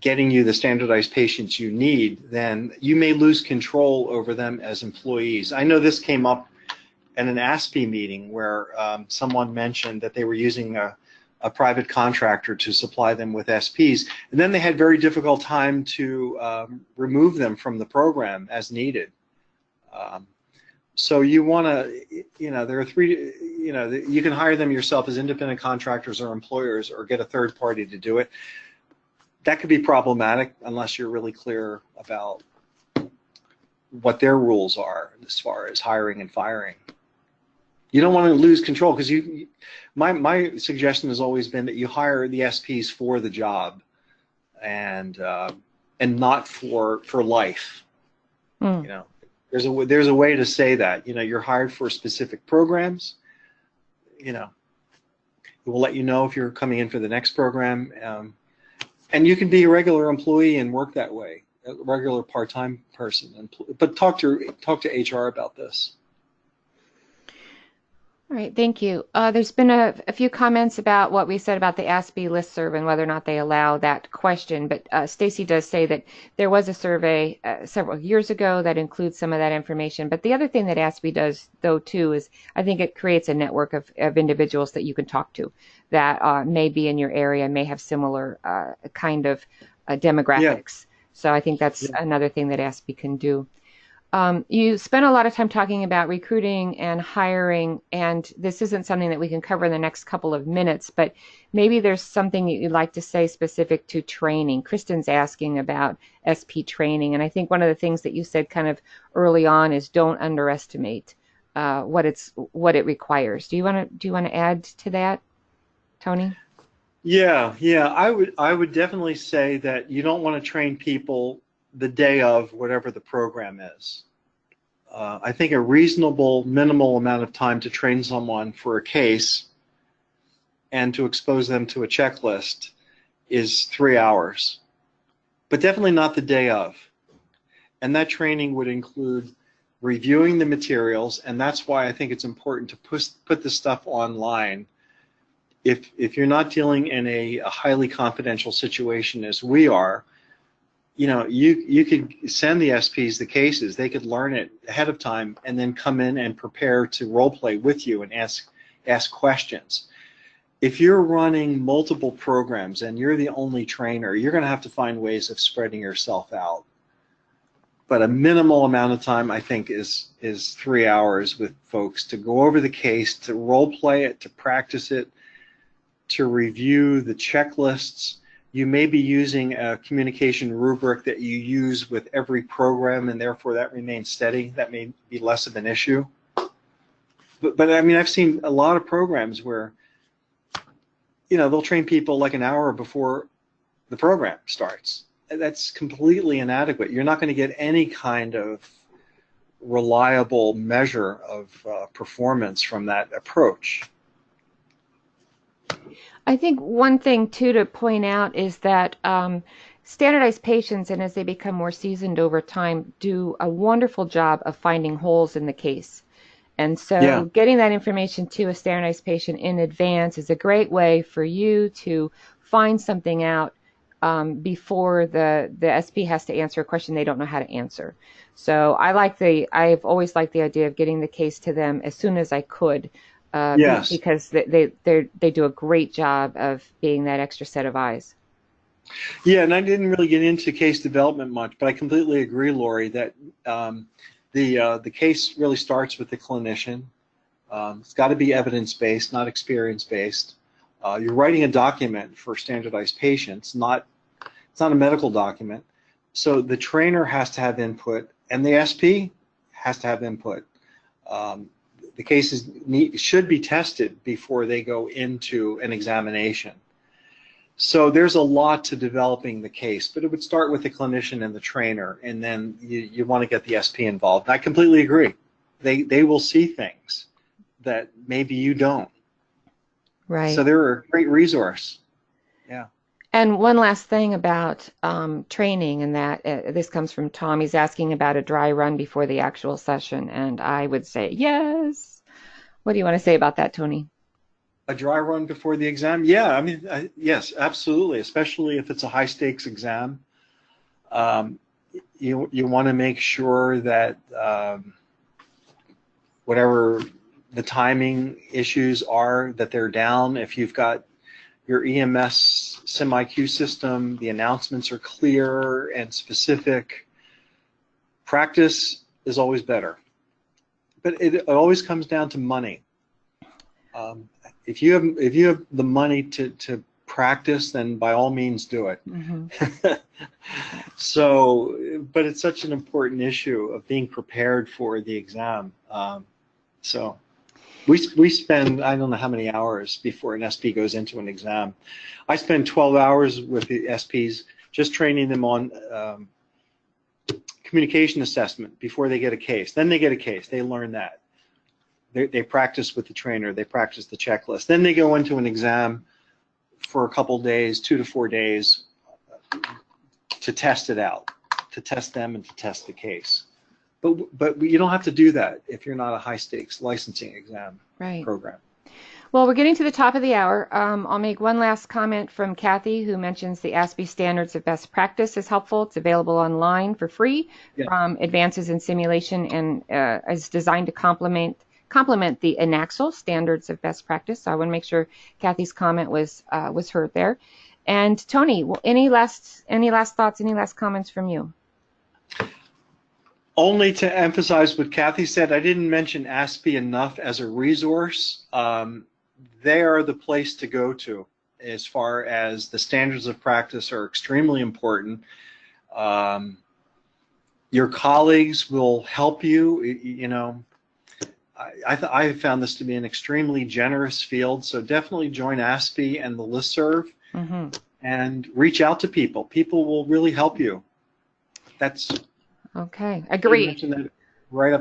getting you the standardized patients you need, then you may lose control over them as employees. I know this came up an ASPE meeting where someone mentioned that they were using a private contractor to supply them with SPs, and then they had very difficult time to remove them from the program as needed. So you want to, there are three, you can hire them yourself as independent contractors or employers, or get a third party to do it. That could be problematic unless you're really clear about what their rules are as far as hiring and firing. You don't want to lose control, because my suggestion has always been that you hire the SPs for the job, and not for life. Mm. There's a way to say that. You're hired for specific programs. It will let you know if you're coming in for the next program, and you can be a regular employee and work that way, a regular part-time person. But talk to HR about this. All right, thank you. There's been a few comments about what we said about the ASPE listserv and whether or not they allow that question, but Stacy does say that there was a survey several years ago that includes some of that information. But the other thing that ASPE does, though, too, is I think it creates a network of individuals that you can talk to that may be in your area, may have similar kind of demographics. Yeah. So I think that's another thing that ASPE can do. You spent a lot of time talking about recruiting and hiring, and this isn't something that we can cover in the next couple of minutes, but maybe there's something that you'd like to say specific to training. Kristen's asking about SP training, and I think one of the things that you said kind of early on is don't underestimate what it requires. Do you want to add to that, Tony? Yeah, I would definitely say that you don't want to train people the day of whatever the program is. I think a reasonable minimal amount of time to train someone for a case and to expose them to a checklist is 3 hours, but definitely not the day of. And that training would include reviewing the materials, and that's why I think it's important to put this stuff online. If you're not dealing in a highly confidential situation as we are, you could send the SPs the cases. They could learn it ahead of time and then come in and prepare to role play with you and ask questions. If you're running multiple programs and you're the only trainer, you're going to have to find ways of spreading yourself out. But a minimal amount of time, I think, is 3 hours with folks to go over the case, to role play it, to practice it, to review the checklists. You may be using a communication rubric that you use with every program, and therefore that remains steady. That may be less of an issue. But I mean, I've seen a lot of programs where, they'll train people like an hour before the program starts. That's completely inadequate. You're not going to get any kind of reliable measure of performance from that approach. I think one thing, too, to point out is that standardized patients, and as they become more seasoned over time, do a wonderful job of finding holes in the case. And so getting that information to a standardized patient in advance is a great way for you to find something out before the SP has to answer a question they don't know how to answer. So I've always liked the idea of getting the case to them as soon as I could. Because they do a great job of being that extra set of eyes. Yeah, and I didn't really get into case development much, but I completely agree, Lori, that the case really starts with the clinician. It's got to be evidence-based, not experience-based. You're writing a document for standardized patients, it's not a medical document. So the trainer has to have input, and the SP has to have input. The cases should be tested before they go into an examination. So there's a lot to developing the case, but it would start with the clinician and the trainer, and then you want to get the SP involved. I completely agree. They will see things that maybe you don't. Right. So they're a great resource. Yeah. And one last thing about training, and that this comes from Tom. He's asking about a dry run before the actual session, and I would say yes. What do you want to say about that, Tony? A dry run before the exam? Yeah, I mean, yes, absolutely, especially if it's a high-stakes exam. You want to make sure that whatever the timing issues are that they're down. If you've got your EMS SimIQ system, the announcements are clear and specific. Practice is always better, but it always comes down to money. If you have the money to practice, then by all means do it. Mm-hmm. So, but it's such an important issue of being prepared for the exam. So we spend, I don't know how many hours before an SP goes into an exam. I spend 12 hours with the SPs just training them on communication assessment before they get a case. Then they get a case. They learn that. They practice with the trainer. They practice the checklist. Then they go into an exam for a couple days, 2 to 4 days, to test it out, to test them and to test the case. But you don't have to do that if you're not a high stakes licensing exam program. Well, we're getting to the top of the hour. I'll make one last comment from Kathy, who mentions the ASPE Standards of Best Practice is helpful. It's available online for free from Advances in Simulation and is designed to complement the Enaxle Standards of Best Practice. So I want to make sure Kathy's comment was heard there. And Tony, any last thoughts, any last comments from you? Only to emphasize what Kathy said, I didn't mention ASPE enough as a resource. They are the place to go to as far as the standards of practice are extremely important. Your colleagues will help you. You know, I have found this to be an extremely generous field, so definitely join ASPE and the listserv and reach out to people. People will really help you. That's okay. Agreed. That right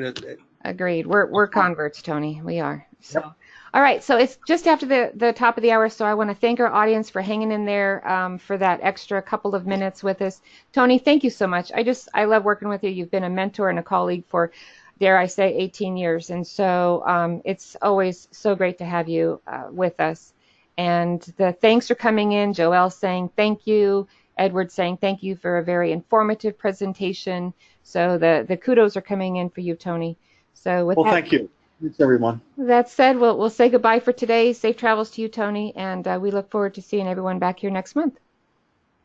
at Agreed. We're converts, Tony. We are. So. Yep. All right, so it's just after the top of the hour, so I want to thank our audience for hanging in there for that extra couple of minutes with us. Tony, thank you so much. I love working with you. You've been a mentor and a colleague for, dare I say, 18 years, and so it's always so great to have you with us. And the thanks are coming in. Joelle saying thank you. Edward saying thank you for a very informative presentation. So the kudos are coming in for you, Tony. So with that, thank you. Thanks, everyone. That said, we'll say goodbye for today. Safe travels to you, Tony, and we look forward to seeing everyone back here next month.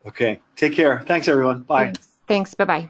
Okay. Take care. Thanks, everyone. Bye. Thanks. Bye-bye.